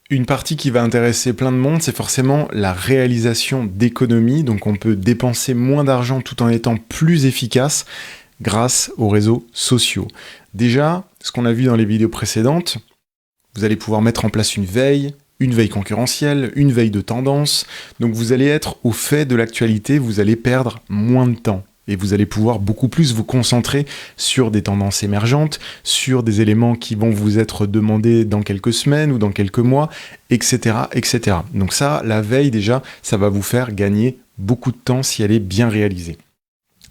Une partie qui va intéresser plein de monde, c'est forcément la réalisation d'économies. Donc on peut dépenser moins d'argent tout en étant plus efficace grâce aux réseaux sociaux. Déjà, ce qu'on a vu dans les vidéos précédentes, vous allez pouvoir mettre en place une veille concurrentielle, une veille de tendance. Donc vous allez être au fait de l'actualité, vous allez perdre moins de temps. Et vous allez pouvoir beaucoup plus vous concentrer sur des tendances émergentes, sur des éléments qui vont vous être demandés dans quelques semaines ou dans quelques mois, etc., etc. Donc ça, la veille déjà, ça va vous faire gagner beaucoup de temps si elle est bien réalisée.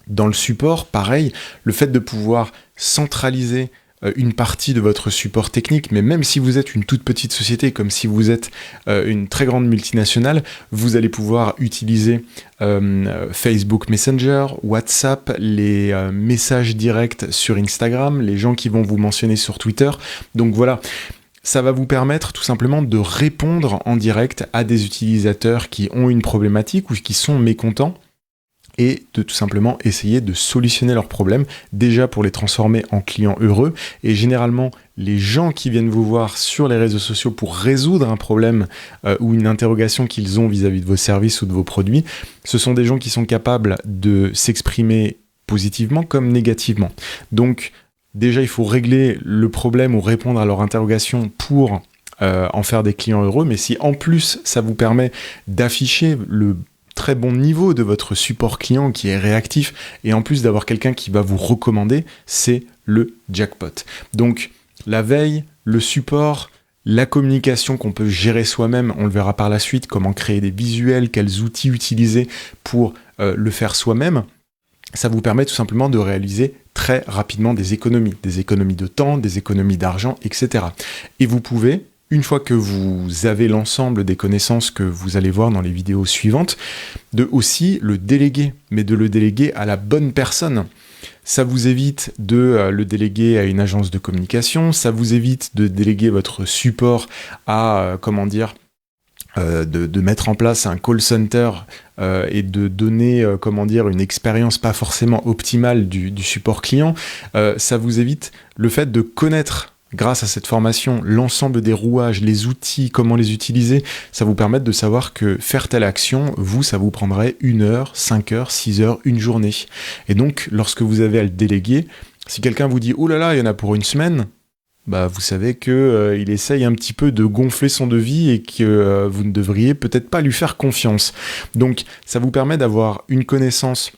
Dans le support, pareil, le fait de pouvoir centraliser une partie de votre support technique, mais même si vous êtes une toute petite société, comme si vous êtes une très grande multinationale, vous allez pouvoir utiliser Facebook Messenger, WhatsApp, les messages directs sur Instagram, les gens qui vont vous mentionner sur Twitter. Donc voilà, ça va vous permettre tout simplement de répondre en direct à des utilisateurs qui ont une problématique ou qui sont mécontents, et de tout simplement essayer de solutionner leurs problèmes, déjà pour les transformer en clients heureux. Et généralement, les gens qui viennent vous voir sur les réseaux sociaux pour résoudre un problème ou une interrogation qu'ils ont vis-à-vis de vos services ou de vos produits, ce sont des gens qui sont capables de s'exprimer positivement comme négativement. Donc, déjà, il faut régler le problème ou répondre à leur interrogation pour en faire des clients heureux. Mais si en plus, ça vous permet d'afficher le très bon niveau de votre support client qui est réactif, et en plus d'avoir quelqu'un qui va vous recommander, c'est le jackpot. Donc la veille, le support, la communication qu'on peut gérer soi-même, on le verra par la suite, comment créer des visuels, quels outils utiliser pour le faire soi-même, ça vous permet tout simplement de réaliser très rapidement des économies de temps, des économies d'argent, etc. Et vous pouvez, une fois que vous avez l'ensemble des connaissances que vous allez voir dans les vidéos suivantes, de aussi le déléguer, mais de le déléguer à la bonne personne. Ça vous évite de le déléguer à une agence de communication, ça vous évite de déléguer votre support à, de mettre en place un call center et de donner, une expérience pas forcément optimale du support client. Ça vous évite le fait de connaître, grâce à cette formation, l'ensemble des rouages, les outils, comment les utiliser. Ça vous permet de savoir que faire telle action, ça vous prendrait 1 heure, 5 heures, 6 heures, une journée. Et donc, lorsque vous avez à le déléguer, si quelqu'un vous dit « Oh là là, il y en a pour une semaine », vous savez qu'il essaye un petit peu de gonfler son devis et que vous ne devriez peut-être pas lui faire confiance. Donc, ça vous permet d'avoir une connaissance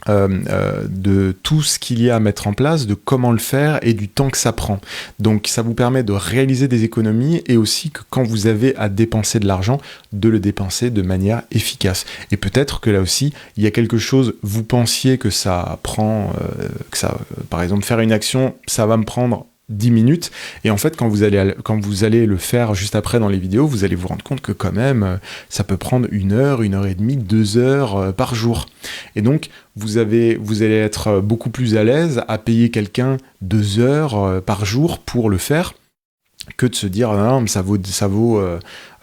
de tout ce qu'il y a à mettre en place, de comment le faire et du temps que ça prend. Donc ça vous permet de réaliser des économies et aussi que quand vous avez à dépenser de l'argent, de le dépenser de manière efficace. Et peut-être que là aussi, il y a quelque chose, vous pensiez que ça prend, par exemple faire une action, ça va me prendre 10 minutes, et en fait quand vous allez le faire juste après dans les vidéos, vous allez vous rendre compte que quand même ça peut prendre 1 heure, 1 heure et demie, 2 heures par jour. Et donc vous allez être beaucoup plus à l'aise à payer quelqu'un 2 heures par jour pour le faire, que de se dire non, mais ça vaut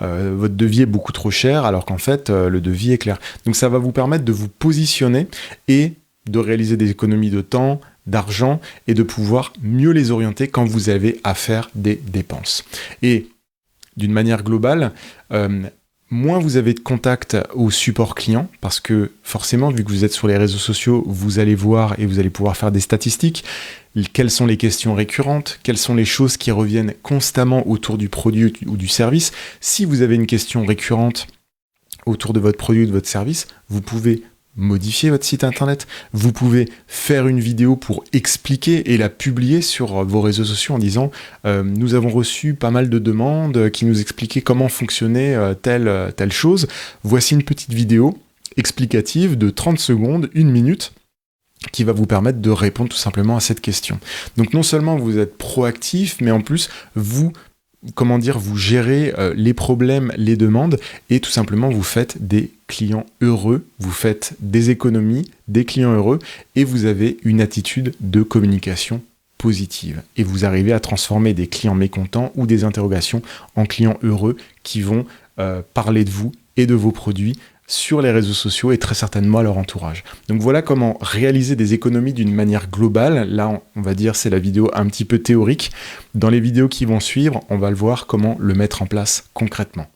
votre devis est beaucoup trop cher, alors qu'en fait le devis est clair. Donc ça va vous permettre de vous positionner et de réaliser des économies de temps, d'argent, et de pouvoir mieux les orienter quand vous avez à faire des dépenses. Et d'une manière globale, moins vous avez de contact au support client, parce que forcément, vu que vous êtes sur les réseaux sociaux, vous allez voir et vous allez pouvoir faire des statistiques. Quelles sont les questions récurrentes? Quelles sont les choses qui reviennent constamment autour du produit ou du service? Si vous avez une question récurrente autour de votre produit ou de votre service, vous pouvez modifier votre site internet, vous pouvez faire une vidéo pour expliquer et la publier sur vos réseaux sociaux en disant nous avons reçu pas mal de demandes qui nous expliquaient comment fonctionnait telle chose, voici une petite vidéo explicative de 30 secondes, 1 minute, qui va vous permettre de répondre tout simplement à cette question. Donc non seulement vous êtes proactif, mais en plus vous gérez les problèmes, les demandes, et tout simplement vous faites des clients heureux, vous faites des économies, des clients heureux, et vous avez une attitude de communication positive. Et vous arrivez à transformer des clients mécontents ou des interrogations en clients heureux qui vont parler de vous et de vos produits sur les réseaux sociaux et très certainement à leur entourage. Donc voilà comment réaliser des économies d'une manière globale. Là, on va dire c'est la vidéo un petit peu théorique. Dans les vidéos qui vont suivre, on va le voir comment le mettre en place concrètement.